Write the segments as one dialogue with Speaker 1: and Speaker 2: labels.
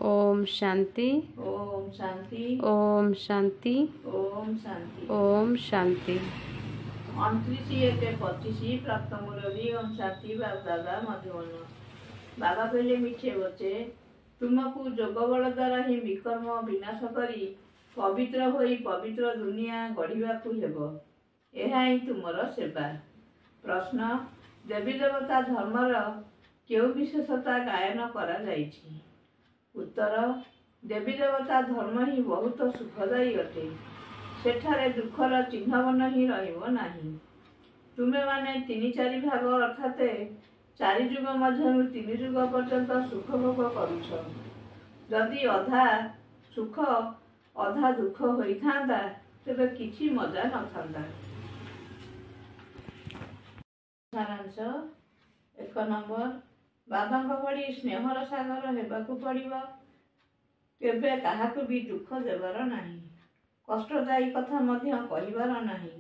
Speaker 1: ओम शांति।
Speaker 2: ओम शांति।
Speaker 1: ओम शांति।
Speaker 2: ओम शांति।
Speaker 1: ओम शांति।
Speaker 2: 29/1/25 प्राप्त मुरली ओम शांति दादा मधुबन। बाबा कहले मिठे बचे तुमको जोग बल द्वारा ही विकर्म विनाश करी पवित्र होई पवित्र दुनिया गढ़िबाकू हेबो। एहा ही तुमर सेवा। प्रश्न देवी देवता धर्मर केउ विशेषता गायन करा जाइछि? उत्तर देवी देवता धर्म ही बहुत सुखदायी अटे। सेठारे दुखर चिन्हवन ही रहिबो नाही। तुमे माने 3-4 भाग अर्थात 4 जुग मध्यरु 3 जुग पर्यंत सुख भोग करुछ। जदि अधा सुख अधा दुख होइथांदा तेबे किछि मजा नथांदा। सारांश 1 नंबर बाबांक भଳି स्नेहर सागर हेबाकू पड़िबो। केबे काहाकू भी दुख देबार नाही। कष्टदायी कथा मध्य कहिबार नाही।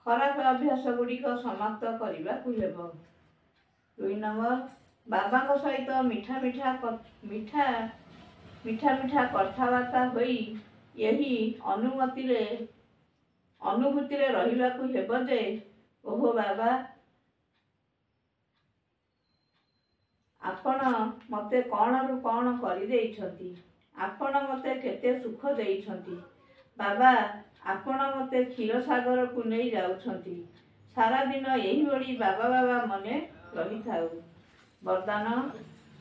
Speaker 2: खराब अभ्यास गुड़िक समाप्त करबाकू हेबो। 2 नंबर बाबांक सहित मिठा मिठा कथाबार्ता होई यही अनुभूति रे रहिबाकू हेबो जे ओहो बाबा आपण मते कौन कौन करि देइछंती। आपण मते केते सुख देइछंती। बाबा आपण मते क्षीर सागर को नहीं जाउछंती। सारा दिन यही बड़ी बाबा बाबा मने रही थाउ। वरदान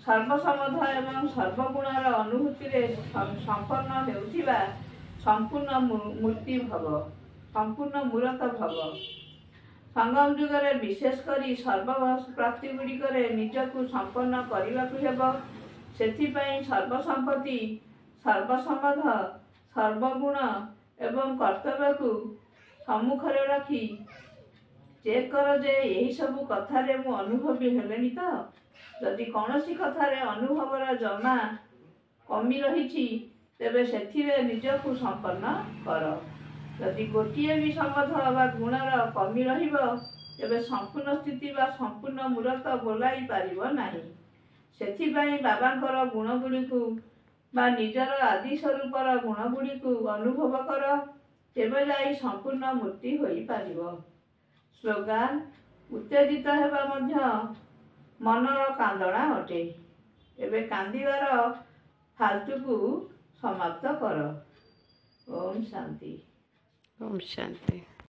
Speaker 2: सर्वसमध एवं सर्वगुणर अनुभूति रे संपन्न हेउथिबा संपूर्ण मूर्ति भव, संपूर्ण मूरत भव। संगम जुगरे विशेष करी सर्व प्राप्ति गुड़िकरे निजकू संपन्न करबाकू हेबो। सेथिपाई सर्वसंपत्ति सर्वसमध सर्वगुण एवं कर्तव्य को सम्मुखरे रखी चेक कर जे यही सब कथारे मु अनुभवी हेलेनी तो। जदि कौनसी कथारे अनुभवर जमा कमी रही तेबे सेथिरे निजकू संपन्न कर। यदि गोटे भी संबंध बा गुणर कमी रहिबो तेबे संपूर्ण स्थिति बा संपूर्ण मूरत बोलाई पारिबो नाही। सेथिपाई बाबांकर गुण गुड़िकू बा निजर आदि स्वरूपर गुण गुड़िकू अनुभव कर। तेबे जाई संपूर्ण मूर्ति होई पारिबो। स्लोगान उत्तेजित हेबा मध्य मनर कांदणा अटे। एबे कांदिबार फालतू को समाप्त कर। ओम शांति।
Speaker 1: ओम शांति।